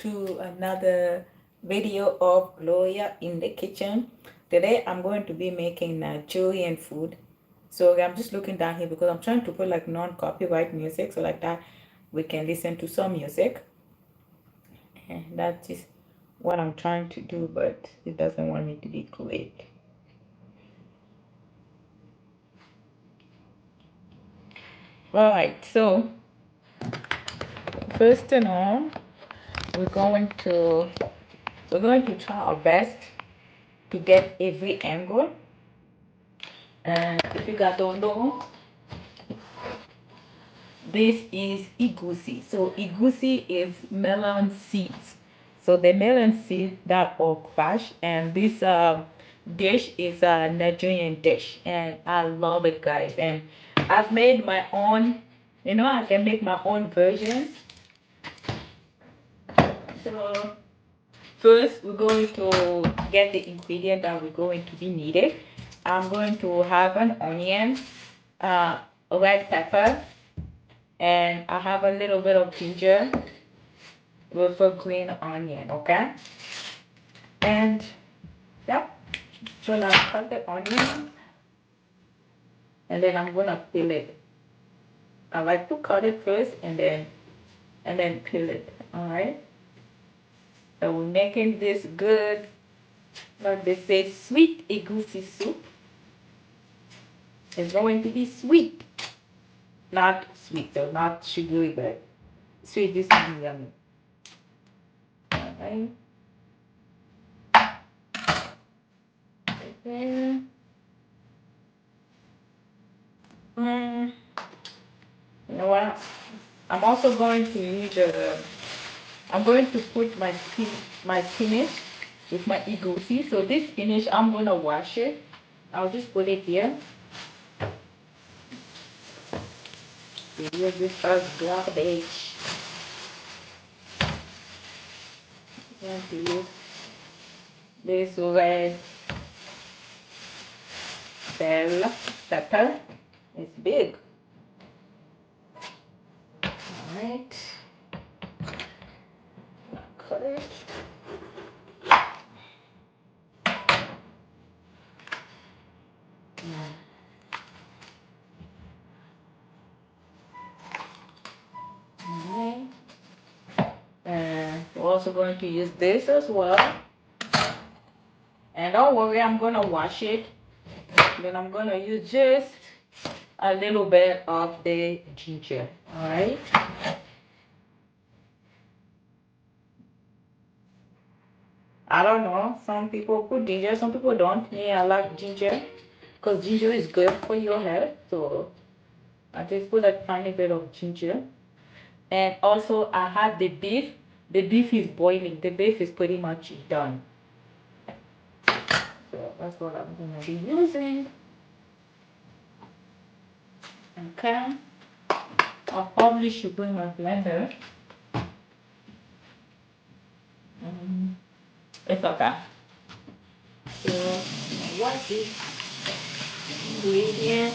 To another video of Gloria in the kitchen. Today I'm going to be making Nigerian food. So I'm just looking down here because I'm trying to put like non-copyright music, so like that we can listen to some music. And that is what I'm trying to do, but it doesn't want me to be quick. Alright, so first and all, we're going to we're going to try our best to get every angle. And if you guys don't know, this is EGUSI. So EGUSI is melon seeds. So the melon seeds that are crushed, and this dish is a Nigerian dish, and I love it, guys. And I've made my own. You know, I can make my own version. So first, we're going to get the ingredient that we're going to be needed. I'm going to have an onion, a red pepper, and I have a little bit of ginger with a green onion, okay? And yep, so now cut the onion and then I'm gonna peel it. I like to cut it first and then peel it. Alright? So we're making this good, like they say, sweet egusi soup. It's going to be sweet. Not sweet, so not sugary, but sweet. This is yummy. Alright. Then you know what? I'm also going to use I'm going to put my spinach with my egusi. So this spinach, I'm gonna wash it. I'll just put it here. Use this as garbage. I'm going to use this red bell pepper. It's big. Alright. Cut it. Alright. And we're also going to use this as well. And don't worry, I'm gonna wash it. Then I'm gonna use just a little bit of the ginger. Alright. I don't know. Some people put ginger, some people don't. Me, I like ginger because ginger is good for your health. So I just put a tiny bit of ginger. And also, I have the beef. The beef is boiling. The beef is pretty much done. So that's what I'm gonna be using. Okay. I probably should bring my blender. It's okay. So what's the ingredient?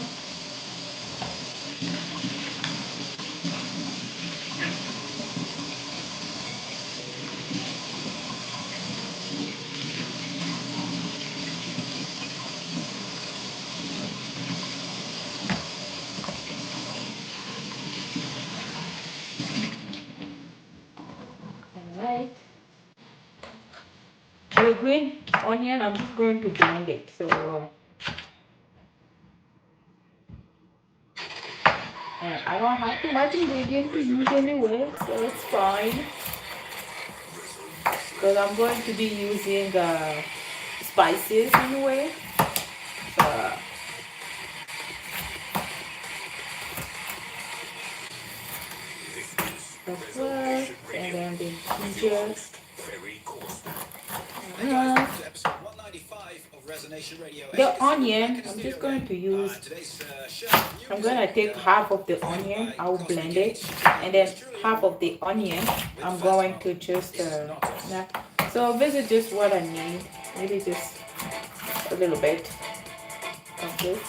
Alright. The green onion, I'm just going to blend it. So and I don't have too much ingredient to use anyway, so it's fine. Because I'm going to be using spices anyway. So, the flesh and then the ginger. The onion, I'm just going to use, I'm going to take half of the onion, I'll blend it, and then half of the onion, I'm going to just, yeah. So this is just what I need, maybe just a little bit of this.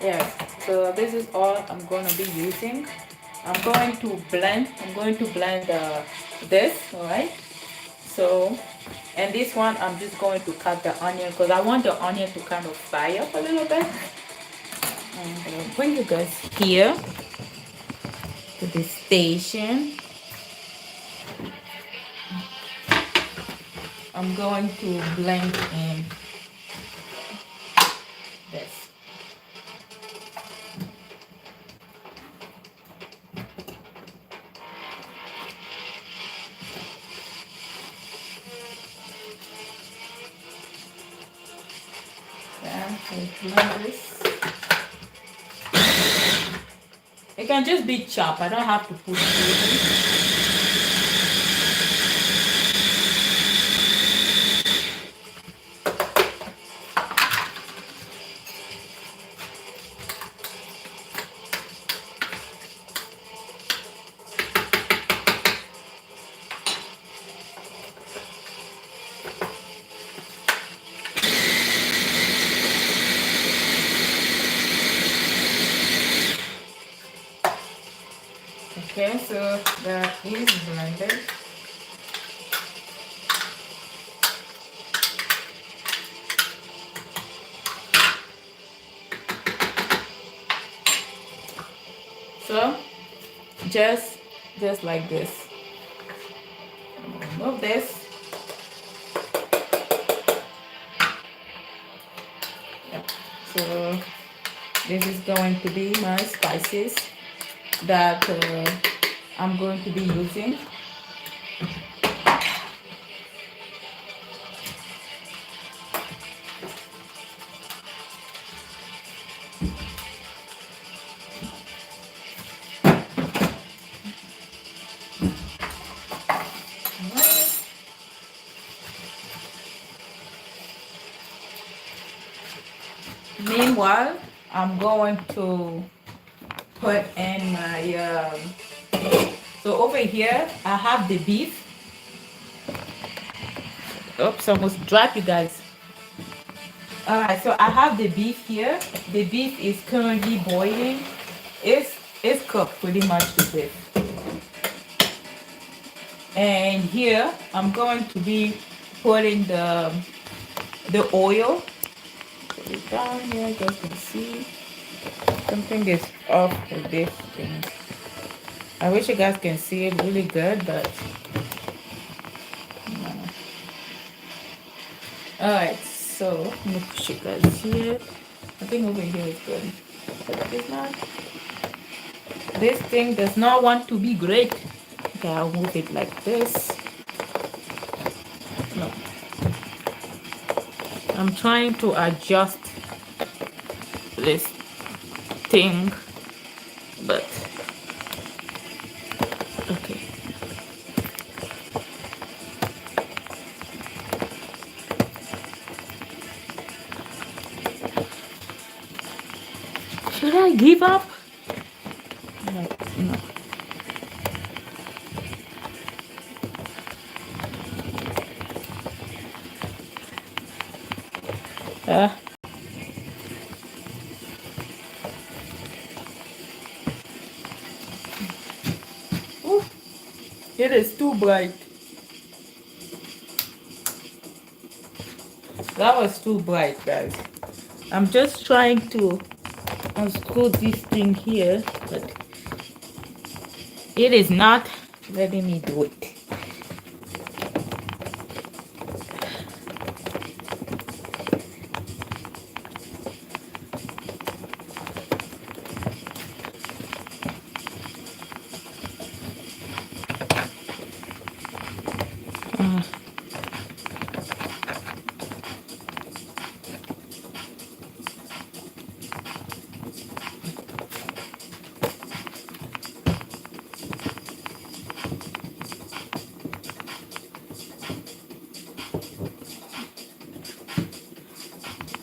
Yes, so this is all I'm going to be using. I'm going to blend. This, all right? So, and this one, I'm just going to cut the onion because I want the onion to kind of fry up a little bit. I'm going to bring you guys here to the station. I'm going to blend in this. Blend this. It can just be chopped. I don't have to put seasoning. Okay, so that is blended. So just like this. Remove this. Yep. So this is going to be my spices that I'm going to be using. Meanwhile, I'm going to put in my so over here I have the beef. Oops, almost dropped you guys. All right, so I have the beef here. The beef is currently boiling. It's cooked pretty much to this. And here I'm going to be putting the oil. Put it down here, you guys can see something is off with this thing. I wish you guys can see it really good, but all right. So let me push you guys here. I think over here is good, but it's not. This thing does not want to be great. Okay, I'll move it like this. No, I'm trying to adjust this thing, but okay. Should I give up? No. Ooh, it is too bright. That was too bright, guys. I'm just trying to unscrew this thing here, but it is not letting me do it.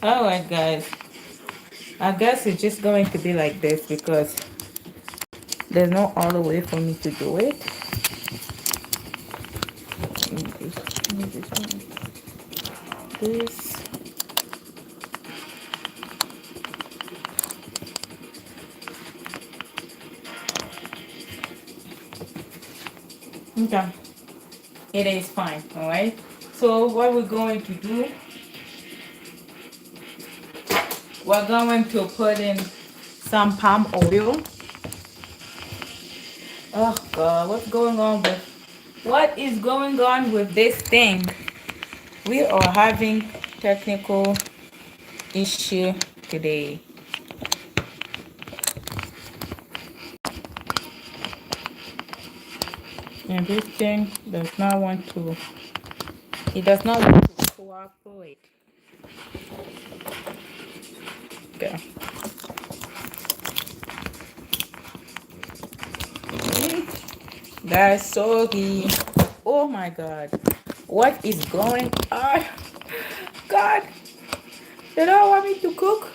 Alright guys, I guess it's just going to be like this because there's no other way for me to do it. This. Okay, it is fine. All right, so what we're going to do, we're going to put in some palm oil. Oh God, what is going on with this thing? We are having technical issue today. And this thing does not want to, it does not want to cooperate. Okay. That's sorry. Oh my God. What is going on? God. They don't want me to cook.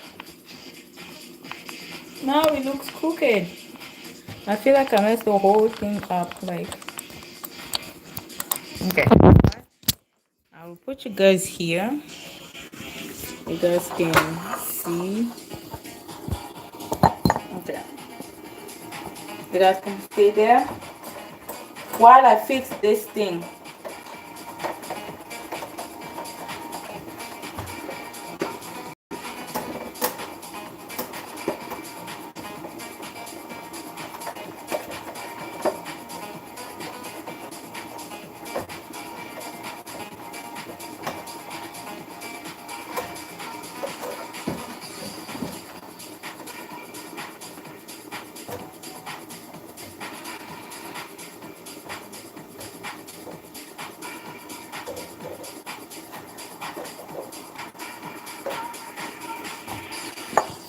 Now it looks cooked. I feel like I messed the whole thing up. Like, okay. I will put you guys here. You guys can see. Okay. You guys can stay there while I fix this thing.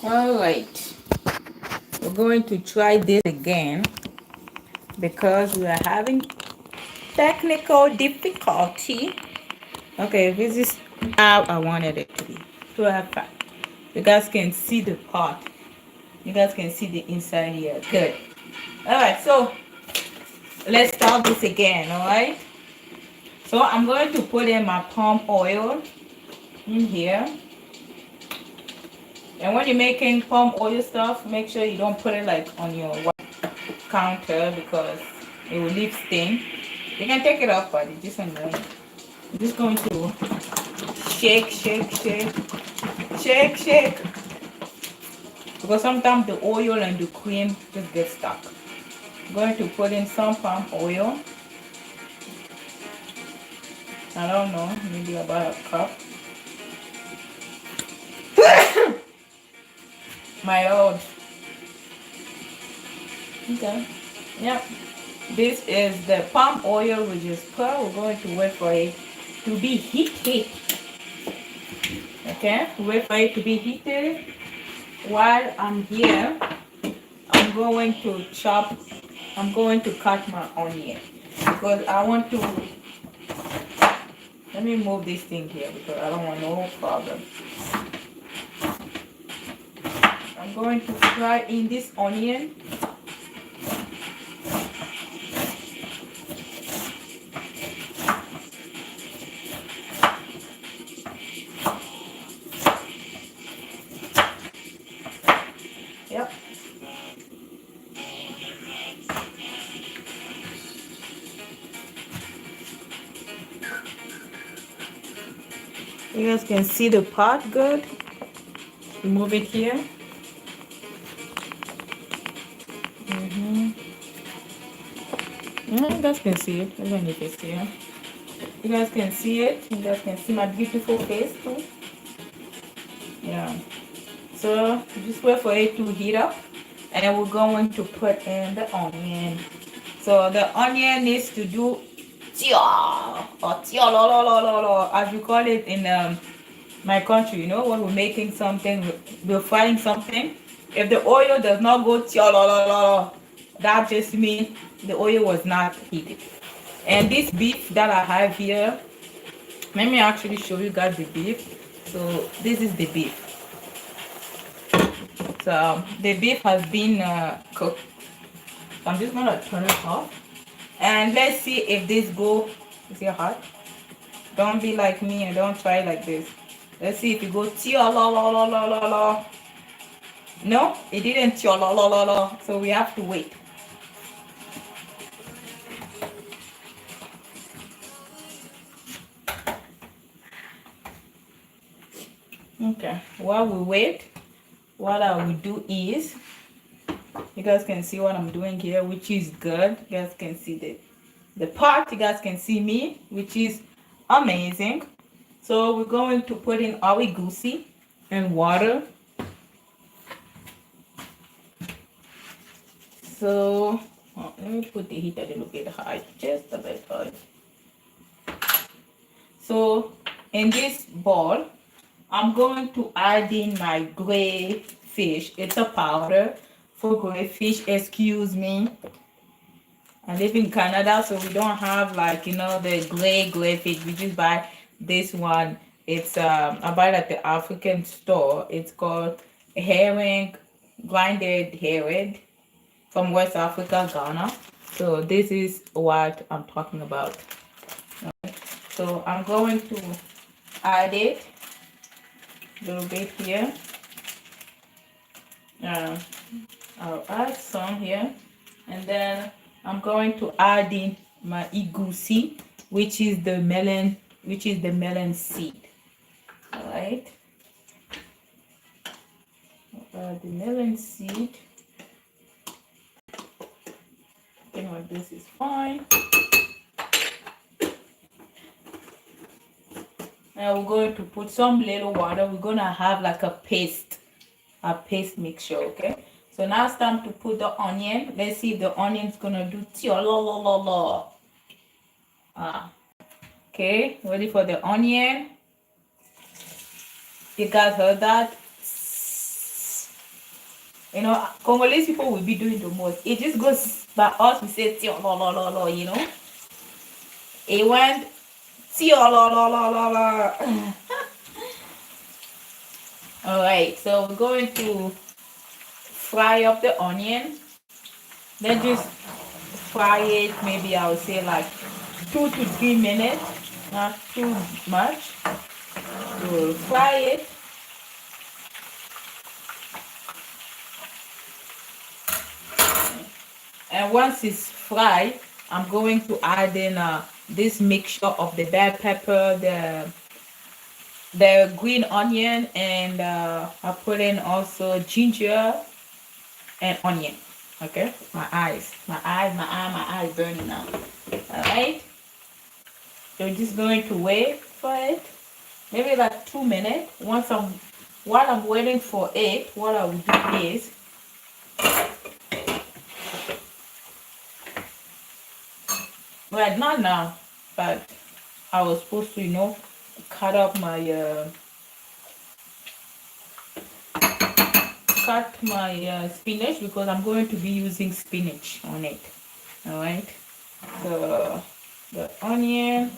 All right. We're going to try this again because we are having technical difficulty. Okay, this is how I wanted it to be. To have fun. You guys can see the pot. You guys can see the inside here. Good. Alright, so let's start this again, alright? So I'm going to put in my palm oil in here. And when you're making palm oil stuff, make sure you don't put it like on your counter because it will leave stain. You can take it off, but it's just annoying. I'm just going to shake, shake, shake, shake, shake. Because sometimes the oil and the cream just get stuck. I'm going to put in some palm oil. I don't know, maybe about a cup. My Lord. Okay. Yep. This is the palm oil we just put. We're going to wait for it to be heated. Okay. Wait for it to be heated. While I'm here, I'm going to cut my onion. Because I want to, let me move this thing here because I don't want no problem. I'm going to fry in this onion. Yep. You guys can see the pot good. Move it here. You guys can see it, even if it's here. You guys can see it. You guys can see my beautiful face too. Yeah. So just wait for it to heat up, and we're going to put in the onion. So the onion needs to do or as we call it in my country. You know, when we're making something, we're frying something. If the oil does not go that just means the oil was not heated. And this beef that I have here, let me actually show you guys the beef. So this is the beef. So the beef has been cooked. So I'm just gonna turn it off, and let's see if this go. Is it hot? Don't be like me and don't try like this. Let's see if it goes No, it didn't So we have to wait. Okay, while we wait, what I will do is, you guys can see what I'm doing here, which is good. You guys can see the part, you guys can see me, which is amazing. So we're going to put in our egusi and water. So let me put the heat a little bit high, just a bit high. So in this bowl, I'm going to add in my gray fish. It's a powder for gray fish. Excuse me. I live in Canada, so we don't have, like, you know, the gray fish. We just buy this one. It's I buy it at the African store. It's called herring, grinded herring from West Africa, Ghana. So this is what I'm talking about. So I'm going to add it a little bit here. I'll add some here, and then I'm going to add in my egusi, which is the melon seed. All right, add the melon seed. I think like this is fine. Now we're going to put some little water. We're gonna have like a paste mixture. Okay, so now it's time to put the onion. Let's see if the onion's gonna do tiololololo. Okay, ready for the onion. You guys heard that? You know, Congolese people will be doing the most. It just goes by us. We say tiololololo. You know, it went tiololololo. All right, so we're going to fry up the onion. Then just fry it, maybe I would say like 2 to 3 minutes, not too much. We'll fry it. And once it's fried, I'm going to add in this mixture of the bell pepper, the green onion, and I put in also ginger and onion. Okay, my eyes burning now. All right, so we're just going to wait for it, maybe like 2 minutes. While I'm waiting for it, what I will do is, well, not now, but I was supposed to, you know, cut up my spinach, because I'm going to be using spinach on it. All right, so the onion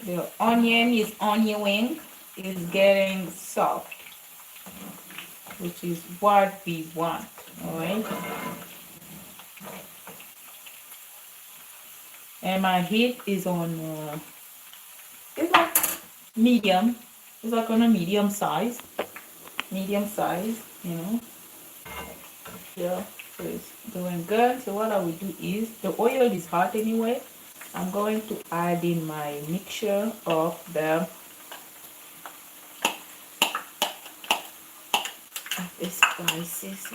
is onioning, is getting soft, which is what we want. All right, and my heat is on it's like medium. It's like on a medium size, you know. Yeah, so it's doing good. So what I will do is, the oil is hot anyway. I'm going to add in my mixture of the spices.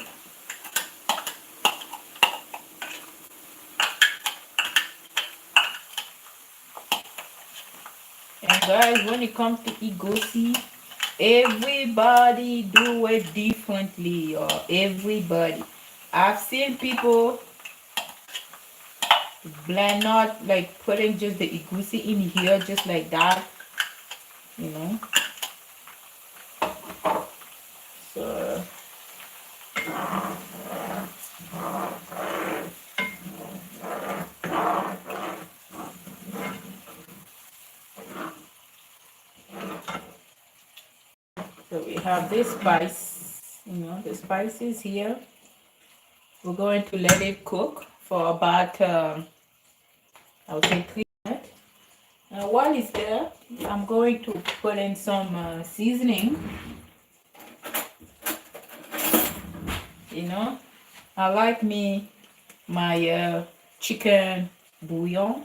And guys, when it comes to egusi, everybody do it differently, or everybody. I've seen people blend, not like putting just the egusi in here just like that, you know. So we have this spice, you know, the spices here. We're going to let it cook for about I would say 3 minutes. While it's there, I'm going to put in some seasoning. You know, I like my chicken bouillon.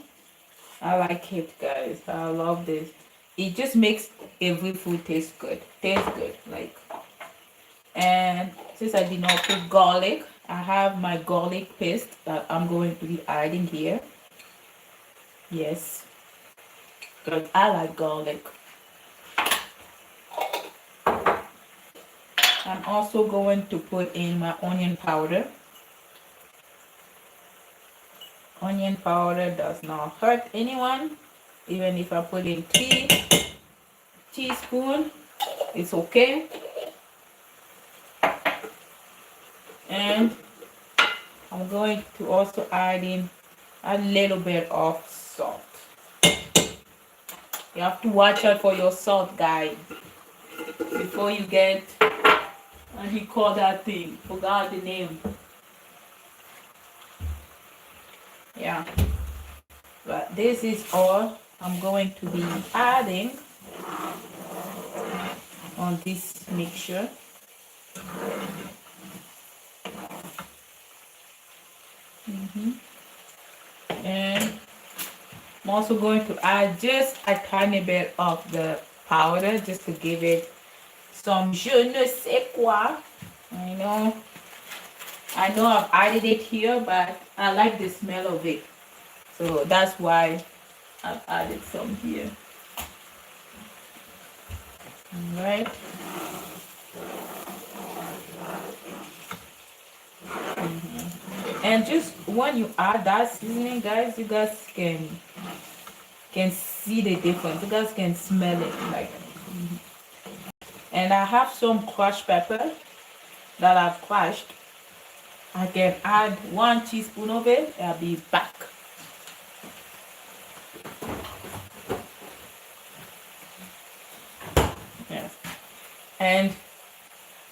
I like it, guys. I love this. it just makes every food taste good. Like, and since I did not put garlic, I have my garlic paste that I'm going to be adding here. Yes, because I like garlic. I'm also going to put in my onion powder. Onion powder does not hurt anyone. Even if I put in 3 teaspoons, it's okay. And I'm going to also add in a little bit of salt. You have to watch out for your salt, guys, before you get, and he called that thing, forgot the name. Yeah, but this is all I'm going to be adding on this mixture. And I'm also going to add just a tiny bit of the powder just to give it some je ne sais quoi. I know I've added it here, but I like the smell of it, so that's why I've added some here. All right. And just when you add that seasoning, guys, you guys can see the difference. You guys can smell it, like. And I have some crushed pepper that I've crushed. I can add 1 teaspoon of it. I'll be back. Yes. And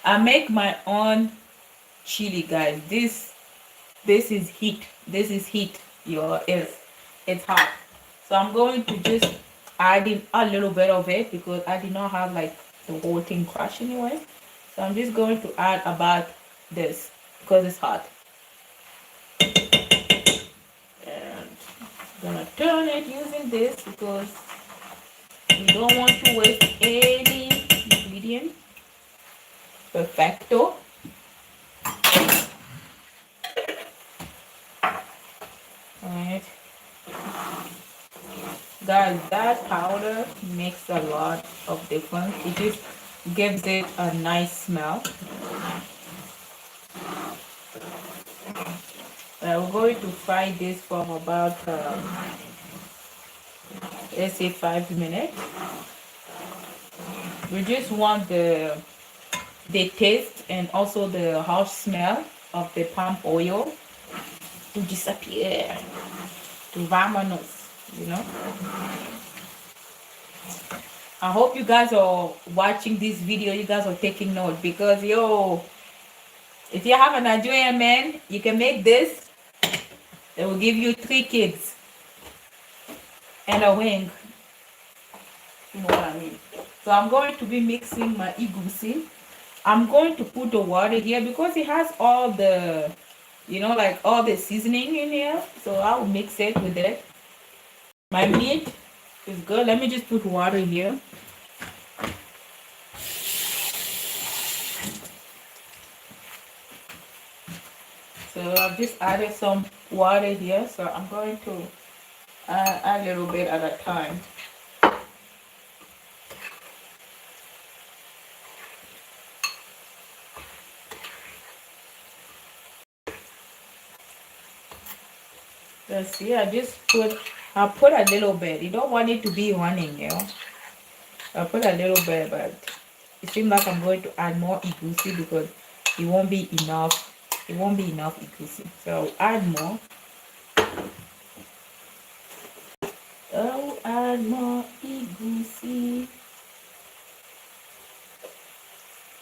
I make my own chili, guys. This is heat. This is heat. It's hot. So I'm going to just add in a little bit of it because I did not have like the whole thing crushed anyway. So I'm just going to add about this because it's hot. And I'm gonna turn it using this because we don't want to waste any ingredient. Perfecto. Alright. Guys, that powder makes a lot of difference. It just gives it a nice smell. We're going to fry this for about let's say 5 minutes. We just want the taste and also the harsh smell of the palm oil to disappear, to vamonos, you know. I hope you guys are watching this video, you guys are taking note, because if you have a Nigerian man, you can make this. They will give you 3 kids and a wing. You know what I mean? So I'm going to be mixing my egusi. I'm going to put the water here because it has all the, like all the seasoning in here. So I'll mix it with it. My meat is good. Let me just put water here. So I've just added some water here. So I'm going to add a little bit at a time. Let's see, I put a little bit. You don't want it to be running, I put a little bit, but it seems like I'm going to add more egusi because it won't be enough. It won't be enough egusi. So I'll add more. I'll add more egusi.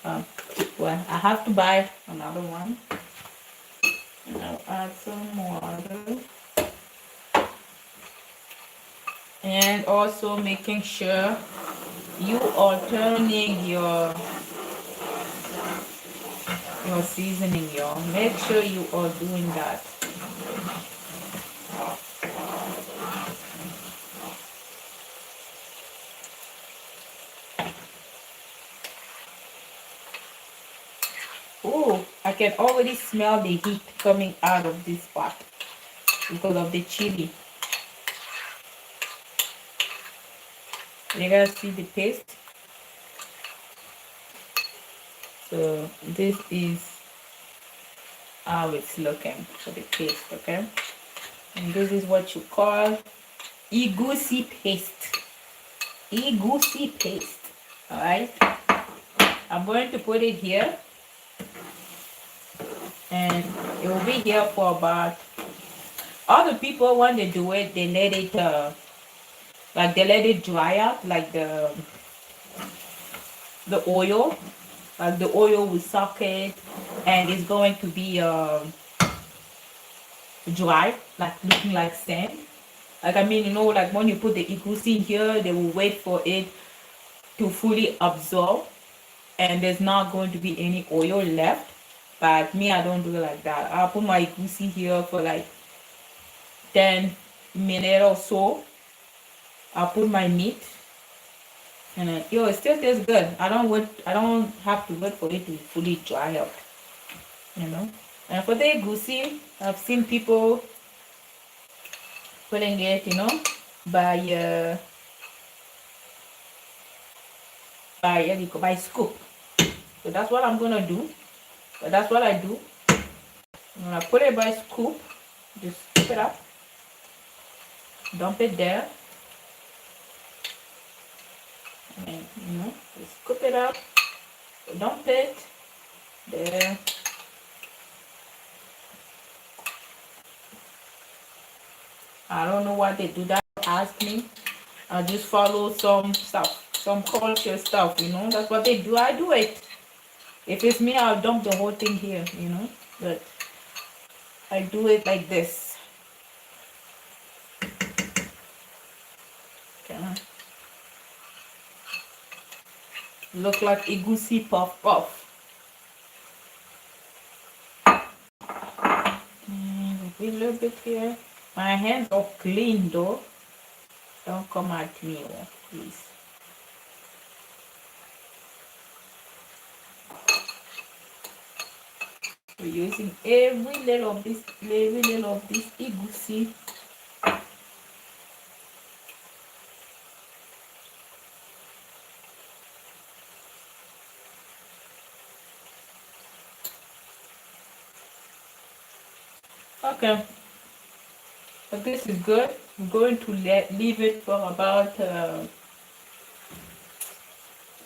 Well, I have to buy another one. And I'll add some water. And also making sure you are turning your seasoning, y'all. Make sure you are doing that. Oh, I can already smell the heat coming out of this pot because of the chili. You guys see the paste? So this is how it's looking for the paste, okay? And this is what you call EGUSI paste. EGUSI paste. Alright? I'm going to put it here, and it will be here for about, other people when they do it, they let it like they let it dry out, like the oil, like the oil will suck it, and it's going to be dry, like looking like sand. Like, I mean, you know, like when you put the egusi in here, they will wait for it to fully absorb, and there's not going to be any oil left. But me, I don't do it like that. I'll put my egusi here for like 10 minutes or so. I'll put my meat, and then, yo, it still tastes good. I don't have to wait for it to fully dry out, you know. And for the egusi, I've seen people putting it, you know, by by scoop. So that's what I'm gonna do. But that's what I do. I'm gonna put it by scoop. Just scoop it up. Dump it there. And you know, just scoop it up. Dump it there. I don't know why they do that. Ask me. I just follow some stuff, some culture stuff, you know. That's what they do. I do it. If it's me, I'll dump the whole thing here, you know. But I do it like this. Okay. Look like egusi puff puff. A little bit here. My hands are clean though. Don't come at me, please. We're using every little of this egusi. Okay, but this is good. I'm going to leave it for about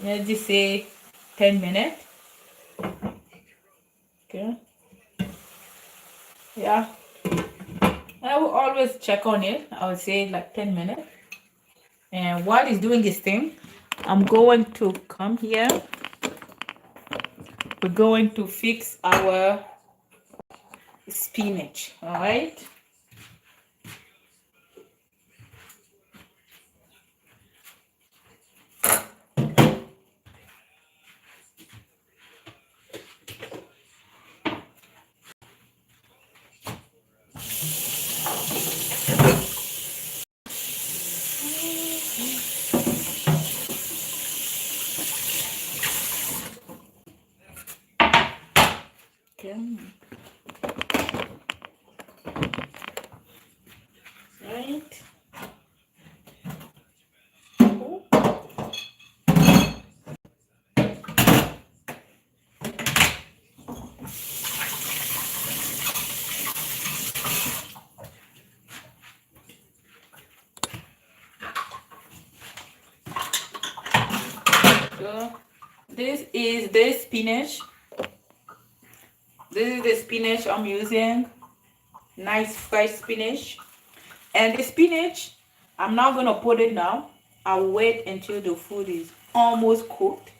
let's just say 10 minutes. Okay. Yeah, I will always check on it. I would say like 10 minutes. And while it's doing this thing, I'm going to come here. We're going to fix our spinach. All right. Okay. Right. So this is the spinach. This is the spinach I'm using. Nice fresh spinach. And the spinach, I'm not gonna put it now. I'll wait until the food is almost cooked.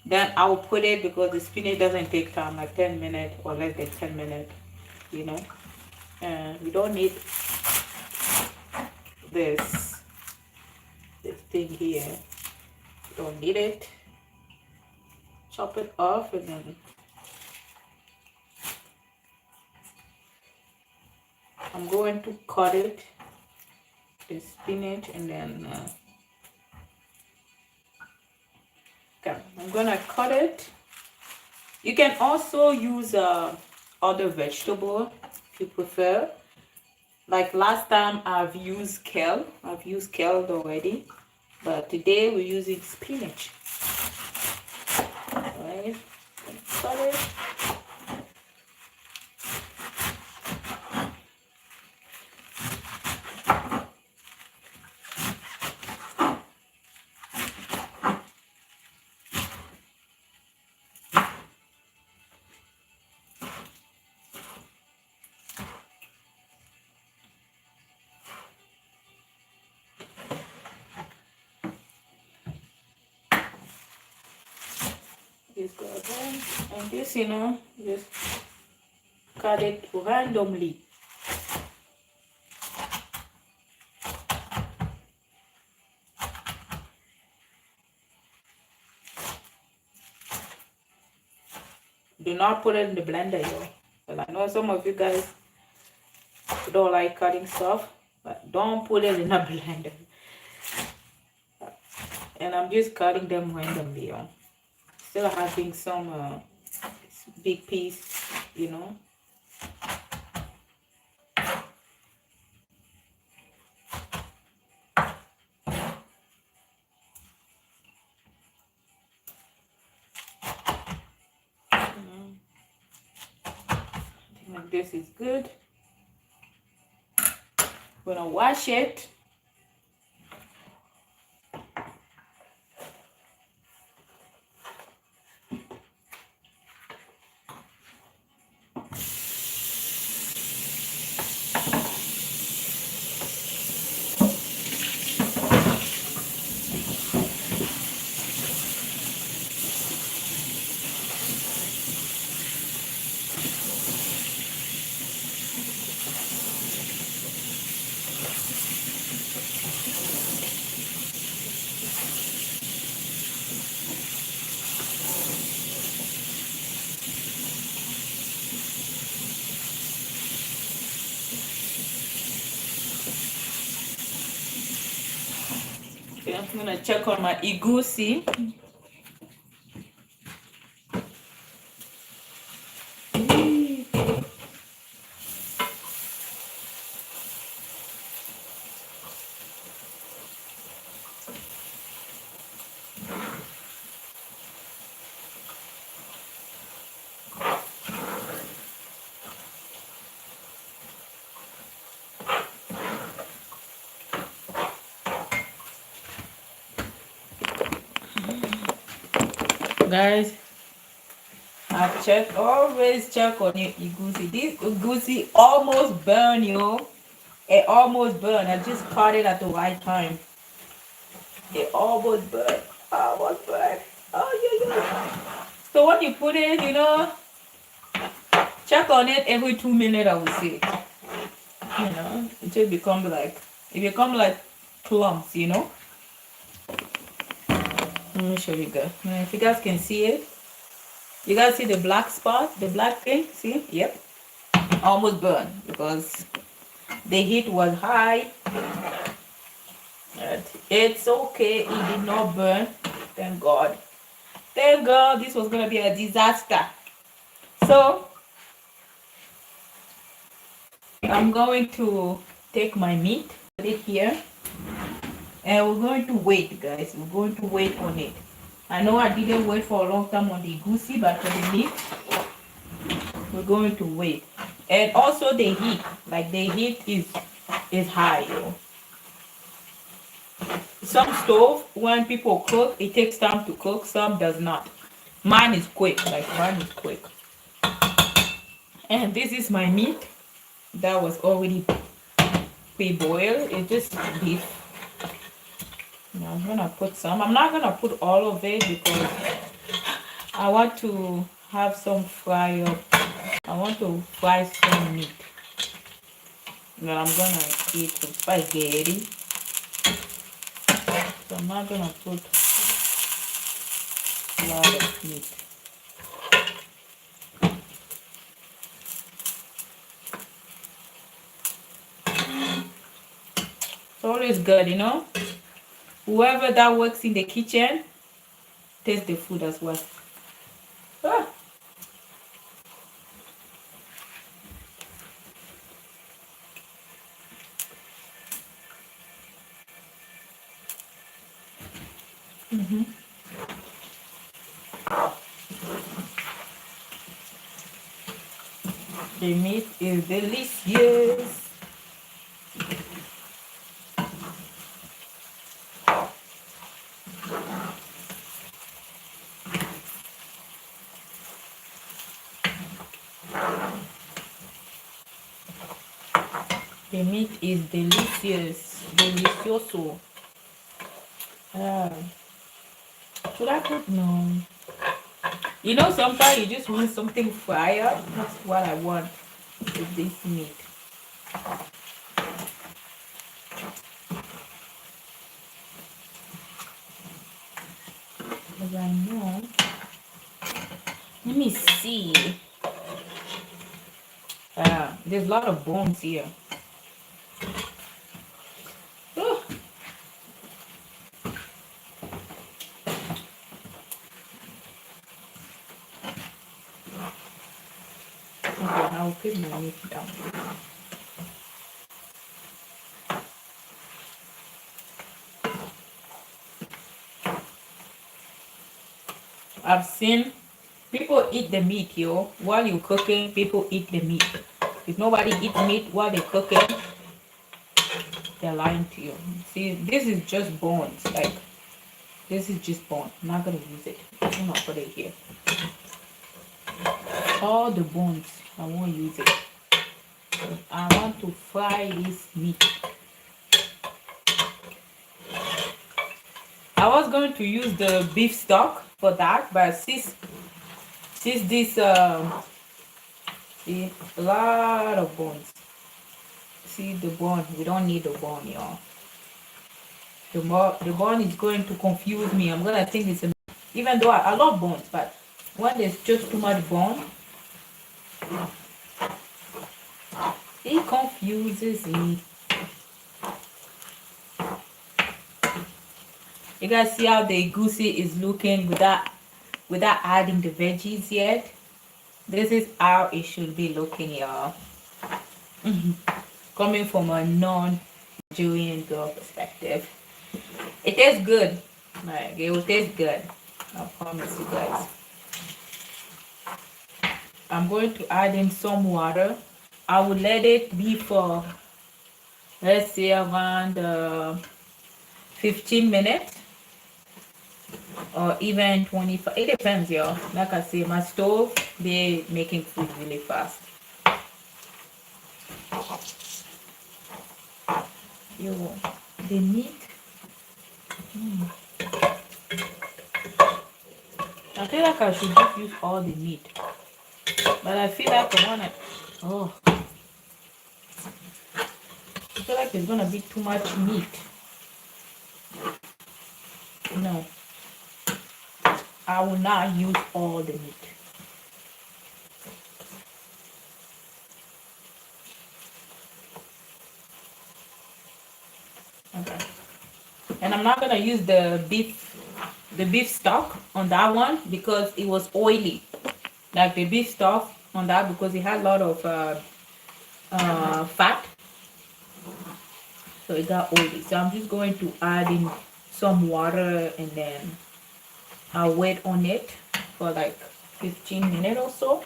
Then I will put it, because the spinach doesn't take time, like 10 minutes or less than 10 minutes, you know. And we don't need this thing here. We don't need it. Chop it off, and then I'm going to cut it, the spinach, and then okay, I'm gonna cut it You can also use other vegetable if you prefer. Like last time I've used kale. I've used kale already. But today we're using spinach. Alright. Cut it. Just go down. And this, just cut it randomly. Do not put it in the blender, yo. But I know some of you guys don't like cutting stuff, but don't put it in a blender. And I'm just cutting them randomly, yo. Still having some big piece, Like this is good. We're gonna wash it. Okay, I'm gonna check on my EGUSI. Guys, always check on your EGUSI. This EGUSI almost burn, yo. It almost burned. I just caught it at the right time. It almost burned. Almost burned. Oh, yeah. So when you put it, check on it every 2 minutes, I would say. It just become like clumps, Let me show you guys. If you guys can see it. You guys see the black spot? The black thing? See? Yep. Almost burned because the heat was high. But it's okay. It did not burn. Thank God. Thank God this was going to be a disaster. So, I'm going to take my meat, put it here. And we're going to wait, guys. We're going to wait on it. I know I didn't wait for a long time on the EGUSI, but for the meat, we're going to wait. And also the heat. Like the heat is high, yo. Some stove, when people cook, it takes time to cook. Some does not. Mine is quick. And this is my meat that was already pre-boiled. It's just beef. Now I'm gonna put some. I'm not gonna put all of it because I want to have some fry up. I want to fry some meat. Then I'm gonna eat with spaghetti. So I'm not gonna put a lot of meat. It's always good, Whoever that works in the kitchen, taste the food as well. The meat is delicious. The meat is delicious. Delicioso. Should I put no? You know, sometimes you just want something fried. That's what I want with this meat. Because I know. Let me see. There's a lot of bones here. Oh. Okay, I'll put my meat down. I've seen people eat the meat, yo. While you're cooking, people eat the meat. If nobody eats meat while they're cooking, they're lying to you. See, this is just bones. Like, this is just bone. I'm not gonna use it. I'm gonna put it here. All the bones, I won't use it. I want to fry this meat. I was going to use the beef stock for that, but since this see, a lot of bones. See the bone, we don't need the bone, y'all. The bone is going to confuse me. I'm gonna think it's a, even though I love bones, but when there's just too much bone, it confuses me. You guys see how the egusi is looking without adding the veggies yet? This is how it should be looking, y'all. Coming from a non-Nigerian girl perspective. It tastes good. Like, it will taste good. I promise you guys. I'm going to add in some water. I will let it be for, let's say, around 15 minutes. Or even 25. It depends, y'all. Like I say, my stove, they're making food really fast. Yo, the meat. I feel like I should just use all the meat. But I feel like I wanna, I feel like it's gonna be too much meat. No. I will not use all the meat. Okay. And I'm not gonna use the beef stock on that one because it was oily. Like the beef stock on that, because it had a lot of fat, so it got oily. So I'm just going to add in some water and then I'll wait on it for like 15 minutes or so,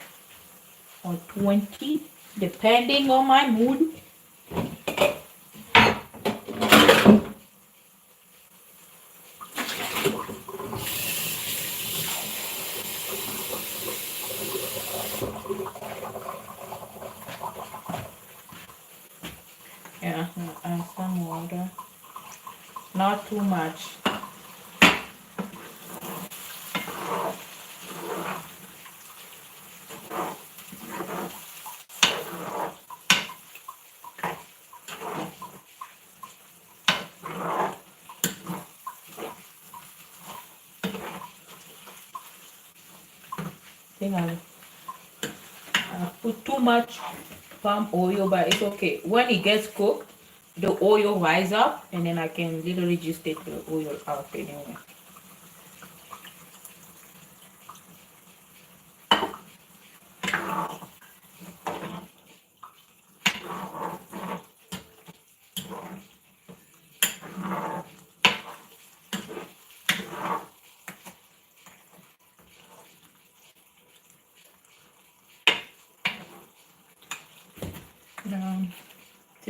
or 20, depending on my mood. Yeah, and some water, not too much. I think I put too much palm oil, but it's okay. When it gets cooked, the oil rise up, and then I can literally just take the oil out anyway.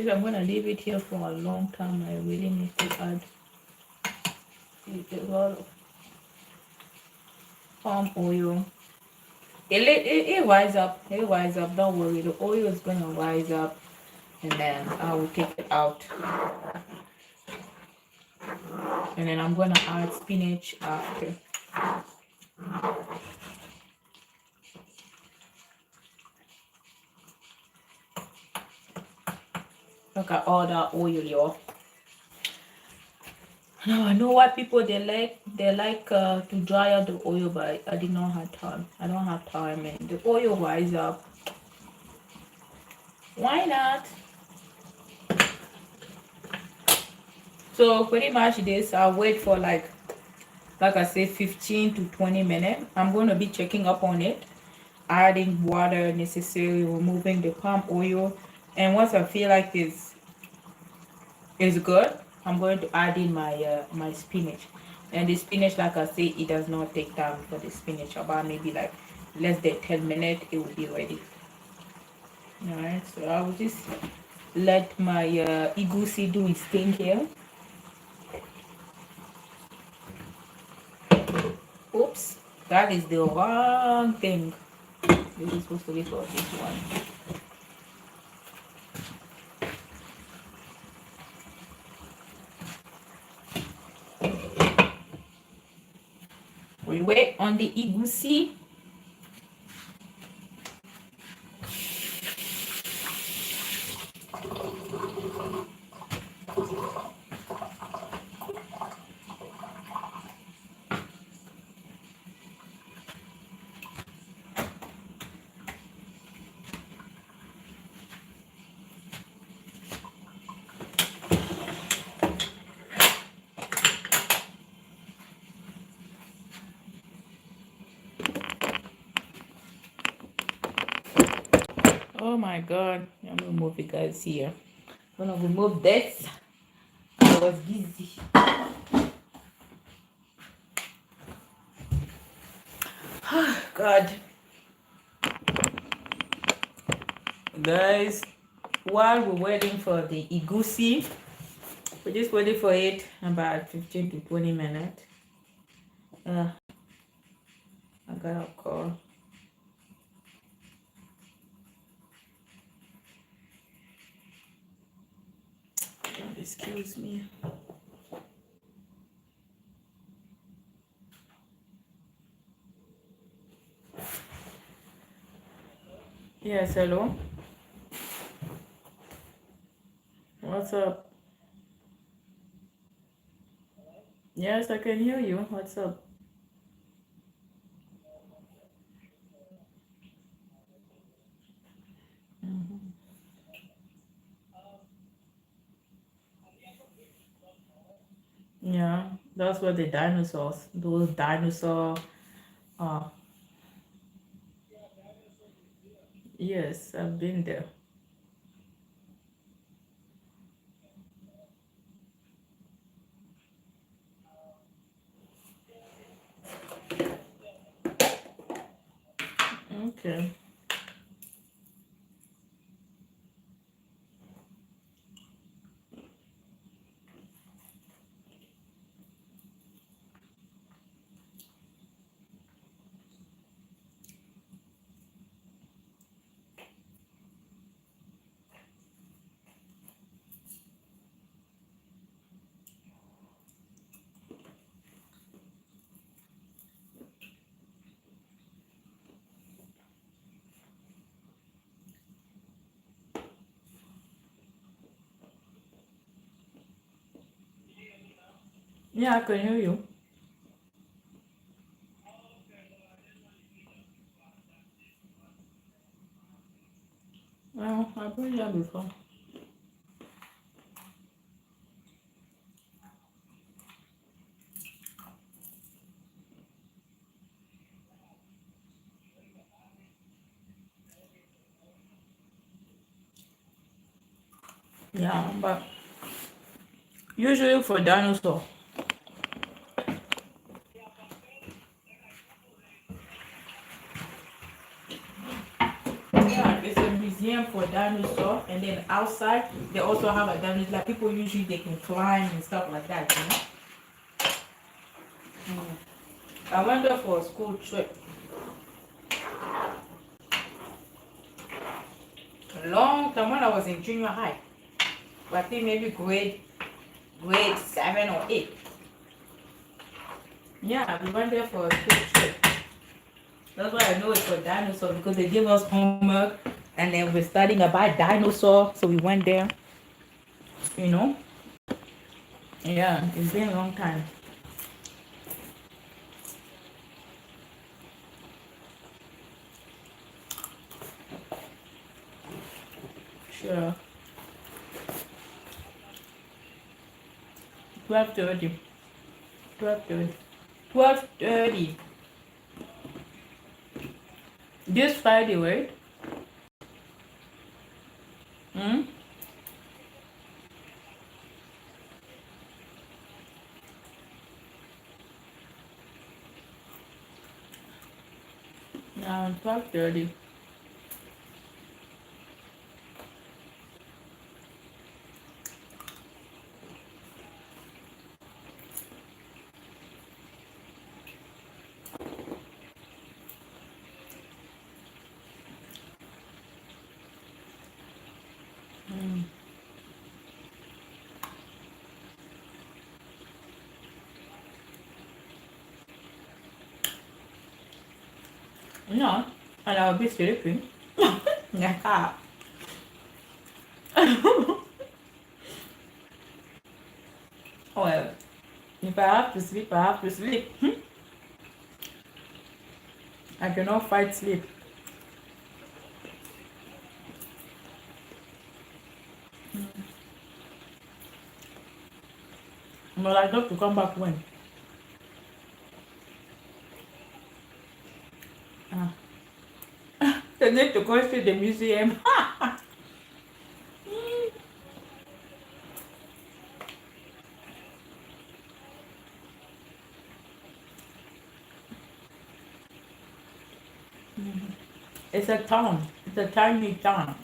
Since I'm gonna leave it here for a long time, I really need to add a lot of palm oil. It rise up. It rise up. Don't worry. The oil is gonna rise up, and then I will take it out. And then I'm gonna add spinach after. Look at all that oil, y'all. Now I know why people they like to dry out the oil, but I did not have time. I don't have time, and the oil rise up. Why not? So pretty much this, I'll wait for like I said, 15 to 20 minutes. I'm going to be checking up on it, adding water necessary, removing the palm oil, and once I feel like it's good, I'm going to add in my my spinach. And the spinach, like I say, it does not take time for the spinach. About maybe like less than 10 minutes, it will be ready. All right, so I will just let my egusi do its thing here. Oops, that is the wrong thing. This is supposed to be for this one. We wait on the egusi. Oh my god, I'm gonna move it guys here. I'm gonna remove this. I was busy. God. Guys, while we're waiting for the egusi, we're just waiting for it about 15 to 20 minutes. I got a call. Excuse me. Yes, hello. What's up? Yes, I can hear you. What's up? Yeah, that's what the dinosaurs, those dinosaur, uh, yes, I've been there. Okay. Yeah, I can hear you. Well, I've been there before. Yeah, but usually for dinosaur, yeah, it's a museum for dinosaur, and And then outside, they also have a dining. Like people usually they can climb and stuff like that, you know. I went there for a school trip a long time when I was in junior high. I think maybe grade 7 or 8. Yeah, we went there for a school trip. That's why I know it's for dinosaur because they give us homework and then we're studying about dinosaur. So we went there, you know. Yeah, it's been a long time. Sure. 12:30. 12:30. 12:30. This Friday, right? Hmm? Now 12:30. No, and I'll be sleeping. Yeah. Well, if I have to sleep, I have to sleep. I cannot fight sleep. But I got to come back when? They need to go to the museum. It's a town. It's a tiny town.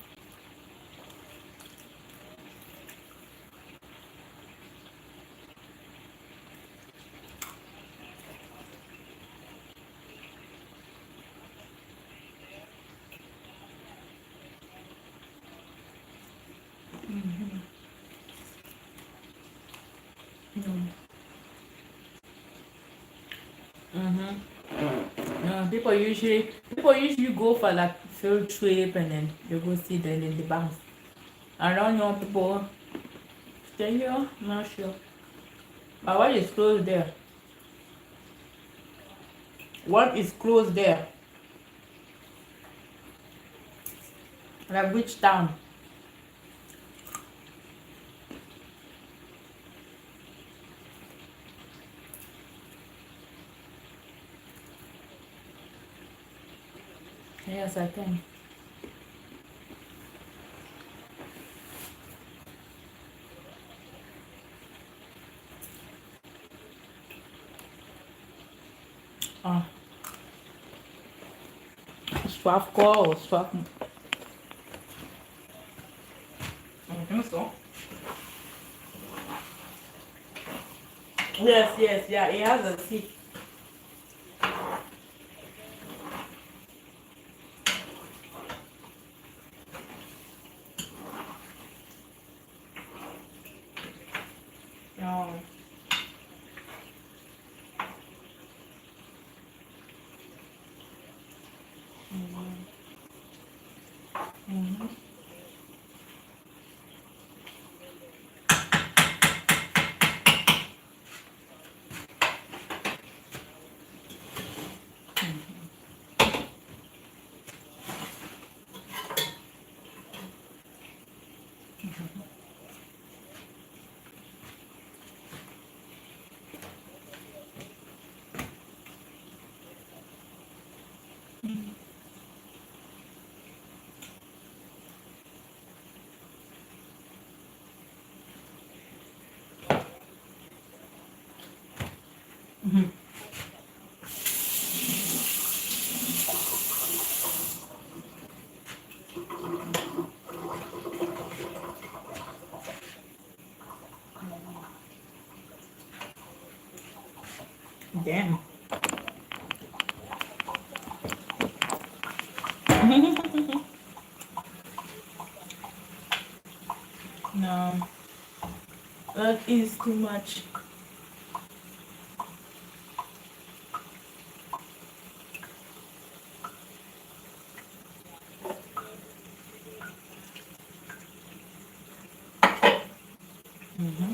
People usually go for like field trip and then they go see the banks. I don't know people stay here, I'm not sure. But what is closed there? What is closed there? Like which town? Yes, I think. Oh, Swafco or Swaf. I think so. Yes, yeah. It has a seat. No. Damn. No, that is too much. Mm-hmm.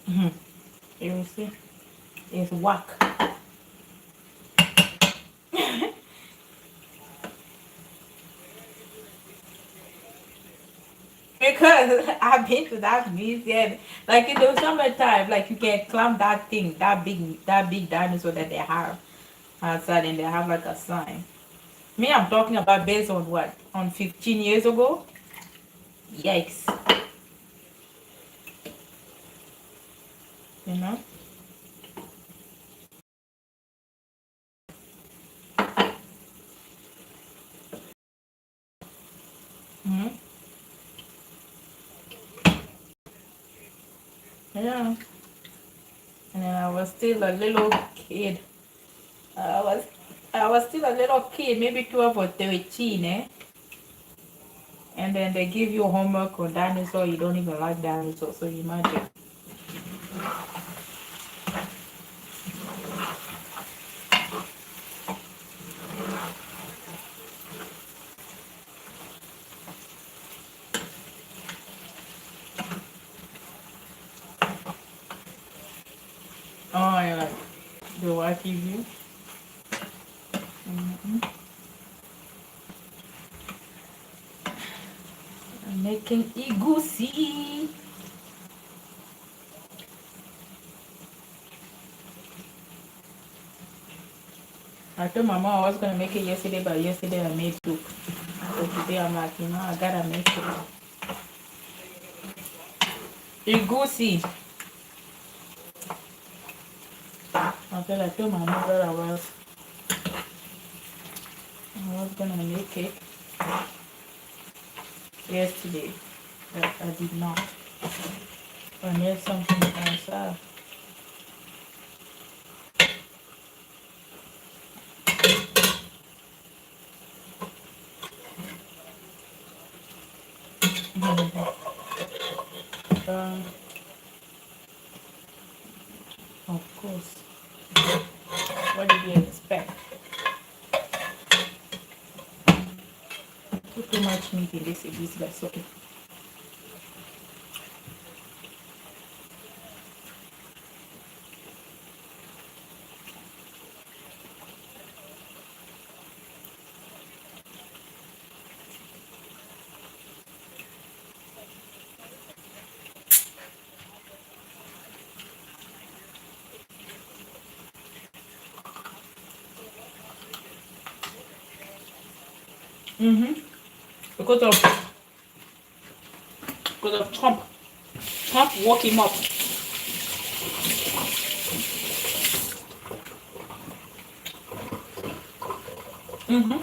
Mm-hmm. You see, it's whack. Because I've been to that museum, like in the summertime, like you can climb that thing, that big dinosaur that they have outside, and they have like a sign. Me, I'm talking about based on what? On 15 years ago? Yikes. You know? Mm-hmm. Yeah. And then I was still a little kid. I was I was still a little kid, maybe 12 or 13, eh? And then they give you homework on dinosaur, you don't even like dinosaur, so imagine. Oh, yeah, like the wacky view. Mm-hmm. I'm making egusi. I told my mom I was gonna make it yesterday, but yesterday I made soup. So today I'm like, I gotta make it. Egusi. I told my mother I was gonna make it yesterday, but I did not. I need something else. Um, of course. What did you expect? Put too much meat in this egusi, that's okay. Mm-hmm. Because of Trump. Trump woke him up. Mm-hmm.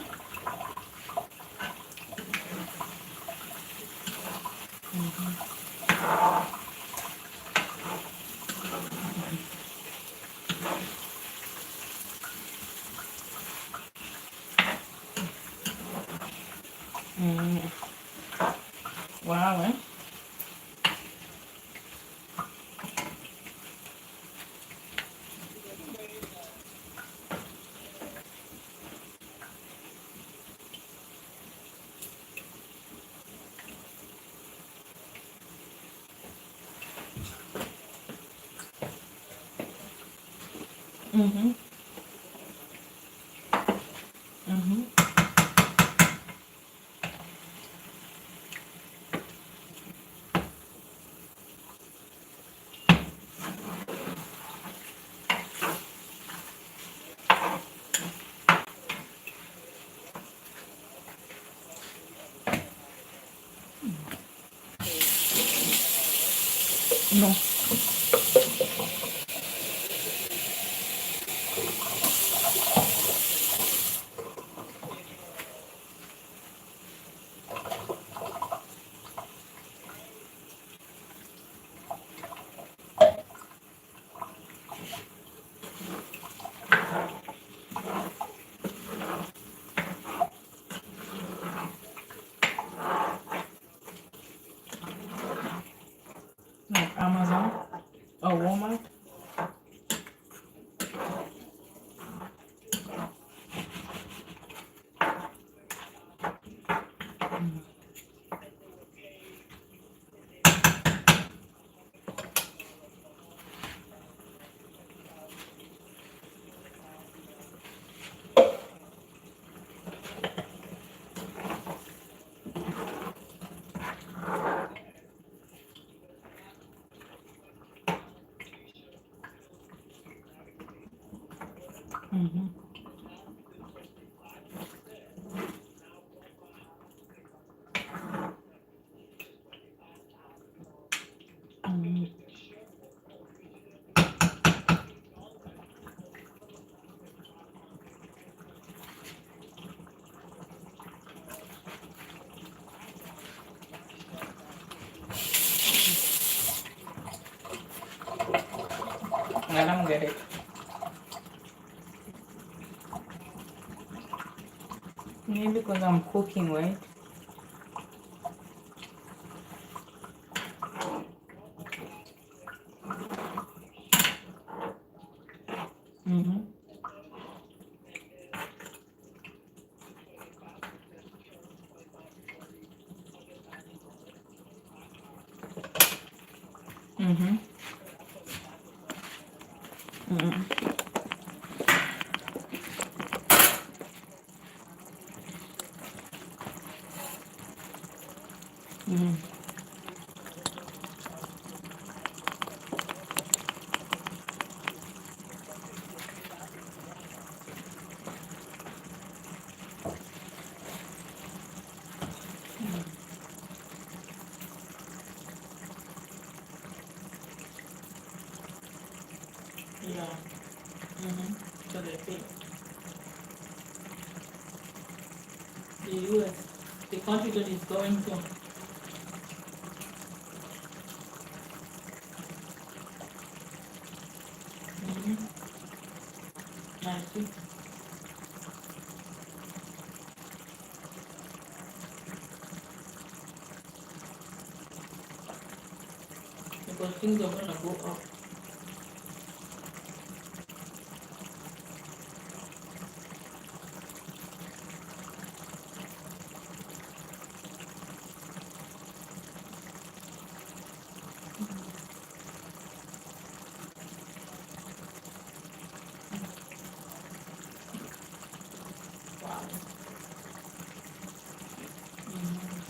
Mm-hmm. Wow, eh? Mm-hmm. Mm-hmm. No. Oh, warmer. Mm-hmm. Mm-hmm. I don't get it. Maybe because I'm cooking, right? Mm-hmm. Mm-hmm. Mm-hmm. Mm-hmm. Yeah. Mm-hmm. So they say the US, the country that is going to. Mm-hmm. I see. Because things are gonna go up. Wow. Mm-hmm.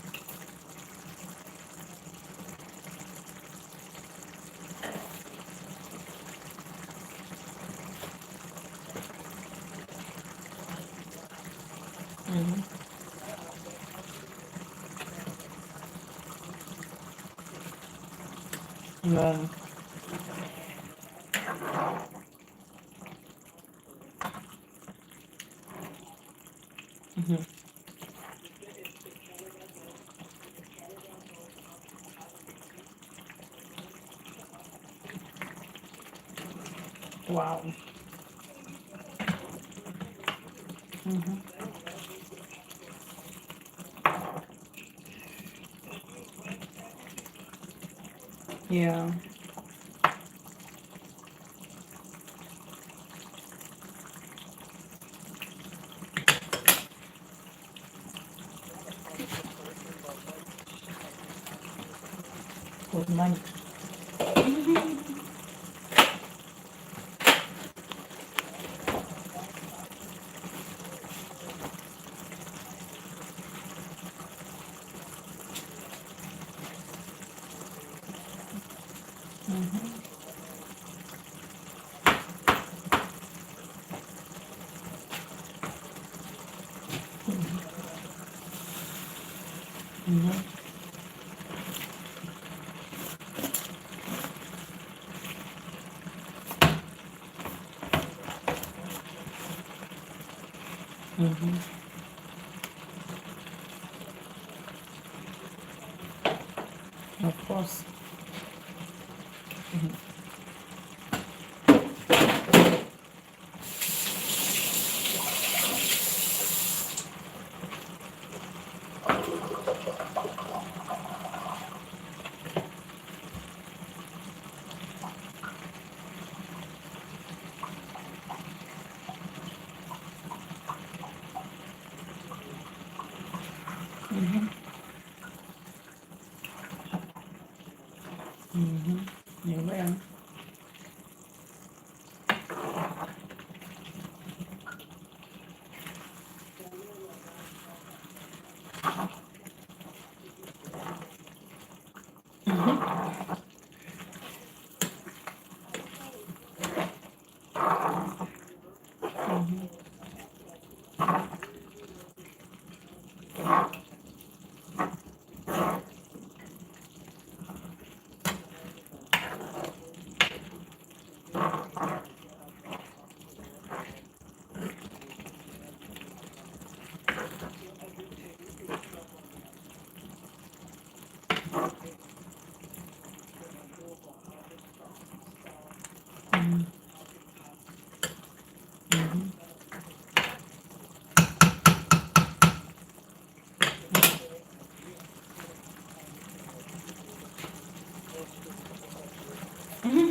Mm-hmm. Yeah. Mm-hmm. Wow. Mm-hmm. Yeah. With money. Mm-hmm. Mm-hmm. Mm-hmm. Of course. Yeah. Mhm.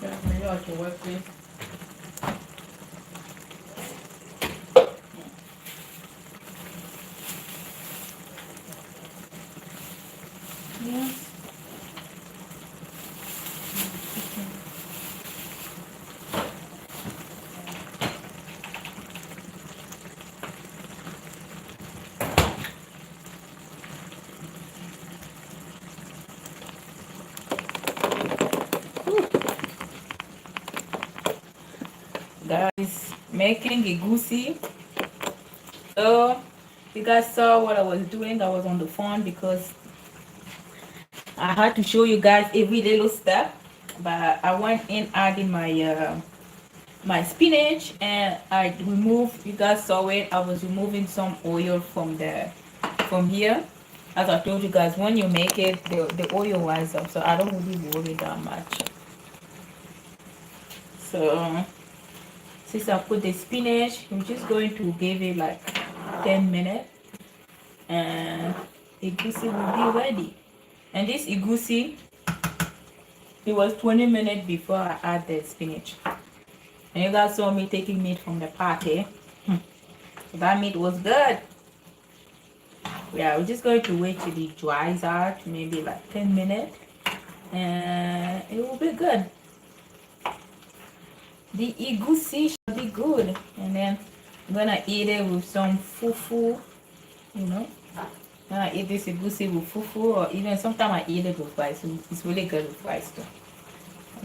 Yeah, maybe I should work this. Yeah. Guys, making egusi. So you guys saw what I was doing. I was on the phone because I had to show you guys every little step. But I went in adding my spinach, and I removed, you guys saw it, I was removing some oil from here. As I told you guys, when you make it, the oil rise up, so I don't really worry that much. So since I put the spinach, I'm just going to give it like 10 minutes, and egusi will be ready. And this egusi, it was 20 minutes before I add the spinach. And you guys saw me taking meat from the party. That meat was good. Yeah, we're just going to wait till it dries out, maybe like 10 minutes, and it will be good. The egusi should be good, and then I'm gonna eat it with some fufu, you know. I eat this egusi with fufu, or even sometimes I eat it with rice. So it's really good with rice too.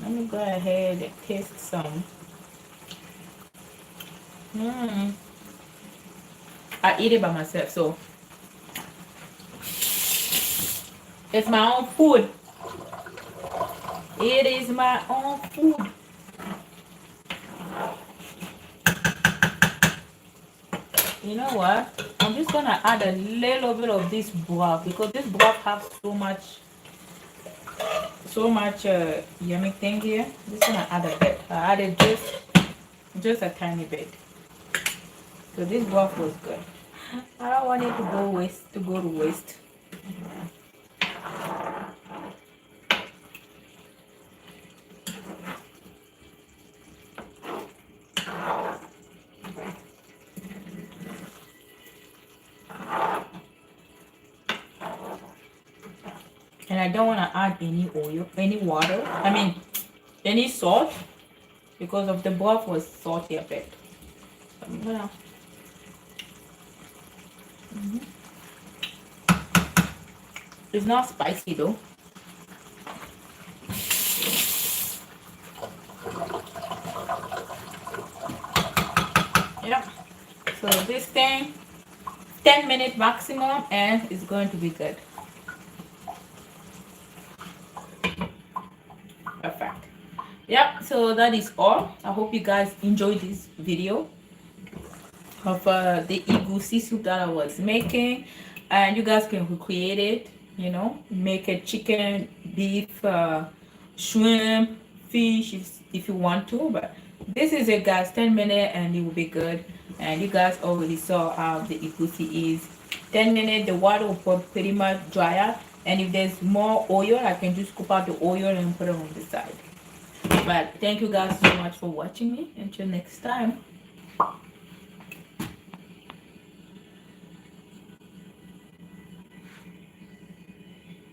Let me go ahead and taste some. I eat it by myself, so it's my own food. It is my own food. You know what? I'm just gonna add a little bit of this broth because this broth has so much yummy thing here. I'm just gonna add a bit. I added just a tiny bit. So this broth was good. I don't want it to go to waste. I don't want to add any oil, any water, I mean any salt, because of the broth was salty a bit. So I'm gonna It's not spicy though. Yeah. So this thing, 10 minutes maximum, and it's going to be good. Perfect. Yep, so that is all. I hope you guys enjoyed this video of the EGUSI soup that I was making, and you guys can recreate it, you know, make a chicken, beef, shrimp, fish if you want to. But this is it, guys. 10 minutes and it will be good. And you guys already saw how the EGUSI is. 10 minutes, the water will pretty much dry out, and if there's more oil, I can just scoop out the oil and put it on the side. But thank you guys so much for watching me. Until next time.